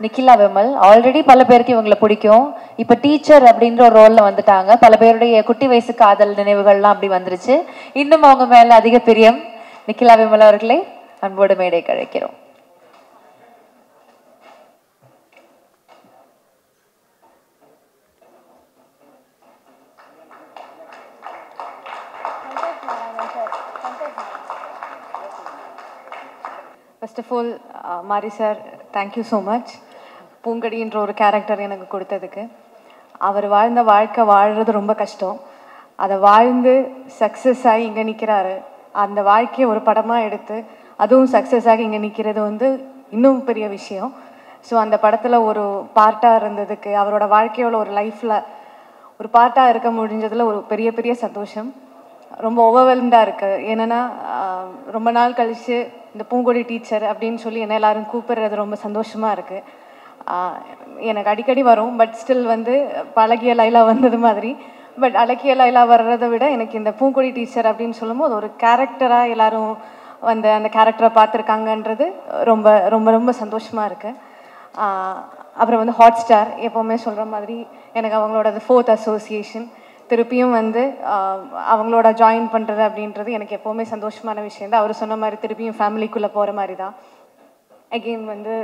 Nikhila Vimal. Already பல பேருக்கு இவங்களை பிடிக்கும். இப்போ டீச்சர் அப்படின்ற ஒரு ரோலில் வந்துட்டாங்க. பல பேருடைய குட்டி வயசு காதல் நினைவுகள்லாம் அப்படி வந்துருச்சு. இன்னும் அவங்க மேலே அதிக பிரியம். நிக்கிலா விமல் அவர்களை அன்போடு மேடைக்கு அழைக்கிறோம். ஃபர்ஸ்ட் ஆஃப் ஆல் மாரி சார், தேங்க்யூ ஸோ மச். பூங்கடின்ற ஒரு கேரக்டர் எனக்கு கொடுத்ததுக்கு. அவர் வாழ்ந்த வாழ்க்கை வாழ்கிறது ரொம்ப கஷ்டம். அதை வாழ்ந்து சக்ஸஸ் ஆகி இங்கே நிற்கிறாரு. அந்த வாழ்க்கையை ஒரு படமாக எடுத்து அதுவும் சக்ஸஸ் ஆகி இங்கே நிற்கிறது வந்து இன்னும் பெரிய விஷயம். ஸோ அந்த படத்தில் ஒரு பார்ட்டாக இருந்ததுக்கு, அவரோட வாழ்க்கையோட ஒரு லைஃப்பில் ஒரு பார்ட்டாக இருக்க முடிஞ்சதில் ஒரு பெரிய பெரிய சந்தோஷம். ரொம்ப ஓவர்வெல்ம்டாக இருக்குது. என்னென்னா ரொம்ப நாள் கழித்து இந்த பூங்கொடி டீச்சர் அப்படின்னு சொல்லி என்ன எல்லோரும் கூப்பிடுறது ரொம்ப சந்தோஷமாக இருக்குது. எனக்கு அடிக்கடி வரும், பட் ஸ்டில் வந்து பழகிய லைலா வந்தது மாதிரி. பட் அழகிய லைலா வர்றதை விட எனக்கு இந்த பூங்கொடி டீச்சர் அப்படின்னு சொல்லும்போது ஒரு கேரக்டராக எல்லோரும் வந்து அந்த கேரக்டரை பார்த்துருக்காங்கன்றது ரொம்ப ரொம்ப ரொம்ப சந்தோஷமாக இருக்குது. அப்புறம் வந்து ஹாட் ஸ்டார் எப்போவுமே சொல்கிற மாதிரி எனக்கு அவங்களோட 4th அசோசியேஷன் திருப்பியும் வந்து அவங்களோட ஜாயின் பண்ணுறது அப்படின்றது எனக்கு எப்போவுமே சந்தோஷமான விஷயம் தான். அவர் சொன்ன மாதிரி திருப்பியும் ஃபேமிலிக்குள்ளே போகிற மாதிரி தான். அகெயின் வந்து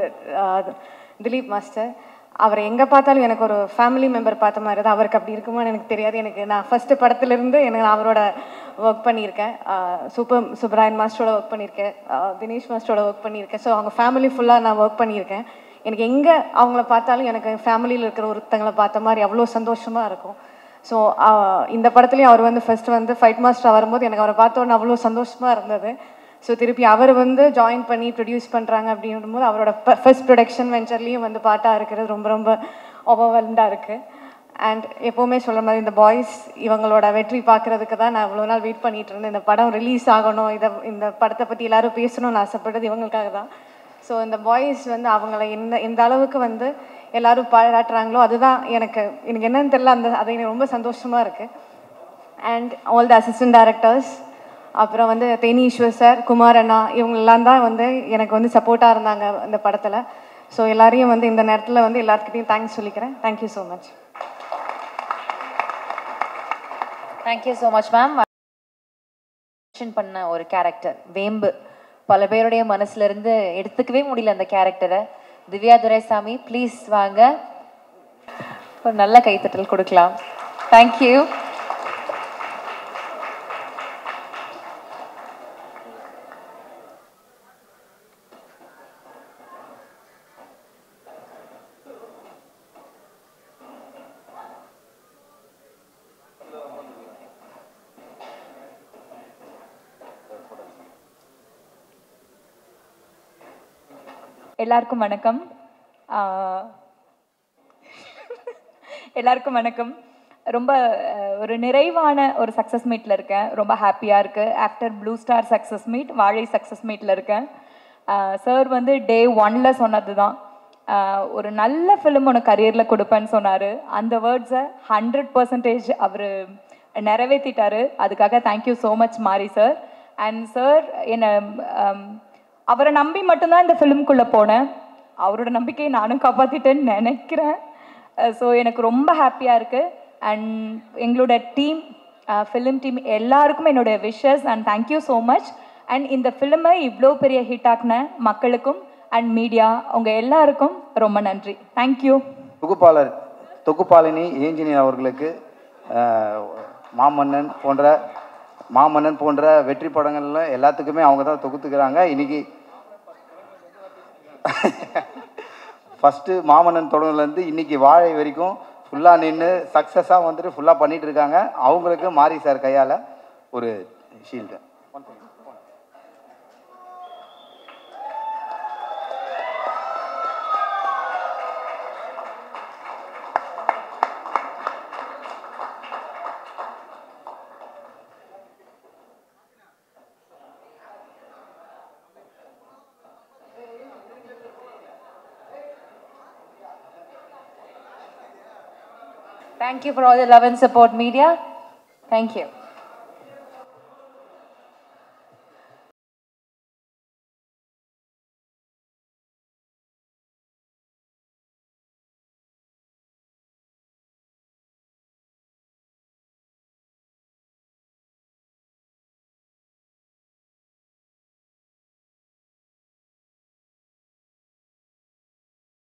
திலீப் மாஸ்டர், அவரை எங்கே பார்த்தாலும் எனக்கு ஒரு ஃபேமிலி மெம்பர் பார்த்த மாதிரி தான். அவருக்கு அப்படி இருக்குமான்னு எனக்கு தெரியாது. எனக்கு நான் ஃபஸ்ட்டு படத்துலேருந்து எனக்கு நான் அவரோட ஒர்க் பண்ணியிருக்கேன். சுப்ராயன் மாஸ்டரோட ஒர்க் பண்ணியிருக்கேன், தினேஷ் மாஸ்டரோட ஒர்க் பண்ணியிருக்கேன். ஸோ அவங்க ஃபேமிலி ஃபுல்லாக நான் ஒர்க் பண்ணியிருக்கேன். எனக்கு எங்கே அவங்கள பார்த்தாலும் எனக்கு ஃபேமிலியில் இருக்கிற ஒருத்தங்களை பார்த்த மாதிரி அவ்வளோ சந்தோஷமாக இருக்கும். ஸோ இந்த படத்துலேயும் அவர் வந்து ஃபஸ்ட்டு வந்து ஃபைட் மாஸ்டராக வரும்போது எனக்கு அவரை பார்த்தோன்னே அவ்வளோ சந்தோஷமாக இருந்தது. ஸோ திருப்பி அவர் வந்து ஜாயின் பண்ணி ப்ரொடியூஸ் பண்ணுறாங்க அப்படிங்கும்போது அவரோட ஃபர்ஸ்ட் ப்ரொடக்ஷன் வெஞ்சர்லேயும் வந்து பாட்டாக இருக்கிறது ரொம்ப ரொம்ப ஓவர்வெல்ம்டாக இருக்குது. அண்ட் எப்போவுமே சொல்கிற மாதிரி இந்த பாய்ஸ் இவங்களோட வெற்றி பார்க்குறதுக்கு தான் நான் இவ்வளோ நாள் வெயிட் பண்ணிகிட்டு இருந்தேன். இந்த படம் ரிலீஸ் ஆகணும், இந்த படத்தை பற்றி எல்லோரும் பேசணும்னு ஆசைப்பட்டது இவங்களுக்காக தான். ஸோ இந்த பாய்ஸ் வந்து அவங்கள எந்த அளவுக்கு வந்து எல்லோரும் பாராட்டுறாங்களோ அதுதான் எனக்கு என்னன்னு தெரியல, அது எனக்கு ரொம்ப சந்தோஷமாக இருக்குது. And all the assistant directors, அப்புறம் வந்து தேனி ஈஸ்வர் சார், குமார் அண்ணா, இவங்களெல்லாம் தான் வந்து எனக்கு வந்து சப்போர்ட்டாக இருந்தாங்க இந்த படத்தில். ஸோ எல்லாரையும் வந்து இந்த நேரத்தில் வந்து எல்லாத்துக்கிட்டையும் தேங்க்ஸ் சொல்லிக்கிறேன். Thank you so much. Thank you so much ma'am. பண்ண ஒரு கேரக்டர் வேம்பு பல பேருடைய மனசுல இருந்து எடுத்துக்கவே முடியல அந்த கேரக்டரை. திவ்யா துரைசாமி ப்ளீஸ் வாங்க, ஒரு நல்ல கைத்தட்டல் கொடுக்கலாம். தேங்க்யூ. எல்லாருக்கும் வணக்கம். எல்லாருக்கும் வணக்கம். ரொம்ப ஒரு நிறைவான ஒரு சக்ஸஸ் மீட்டில் இருக்கேன். ரொம்ப ஹாப்பியாக இருக்குது. After blue star success meet வாழை சக்ஸஸ் மீட்டில் இருக்கேன். சார் வந்து டே 1 சொன்னது தான், ஒரு நல்ல ஃபிலிம் உனக்கு கரியரில் கொடுப்பேன்னு சொன்னார். அந்த வேர்ட்ஸை 100% அவர் நிறைவேற்றிட்டார். அதுக்காக தேங்க்யூ ஸோ மச் மாரி சார். அண்ட் சார் என்னை அவரை நம்பி மட்டும்தான் இந்த ஃபிலிம்குள்ளே போனேன். அவரோட நம்பிக்கையை நானும் காப்பாற்றிட்டேன்னு நினைக்கிறேன். ஸோ எனக்கு ரொம்ப ஹாப்பியாக இருக்குது. அண்ட் எங்களோட டீம், ஃபிலிம் டீம் எல்லாருக்கும் என்னோட wishes and thank you so much. And இந்த ஃபிலிமை இவ்வளோ பெரிய ஹிட் ஆக்கின மக்களுக்கும் அண்ட் மீடியா அவங்க எல்லாருக்கும் ரொம்ப நன்றி. தேங்க்யூ. தொகுப்பாளினி இன்ஜினியர் அவர்களுக்கு மாமன்னன் போன்ற வெற்றி படங்கள்ல எல்லாத்துக்குமே அவங்க தான் தொகுத்துக்கிறாங்க. இன்னைக்கு ஃபஸ்ட்டு மாமன்னன் தொடர்லேருந்து இன்னைக்கு வாழை வரைக்கும் ஃபுல்லாக நின்று சக்ஸஸாக வந்துட்டு ஃபுல்லாக பண்ணிகிட்டு இருக்காங்க. அவங்களுக்கு மாரி சார் கையால் ஒரு shield. Thank you for all the love and support, media. Thank you.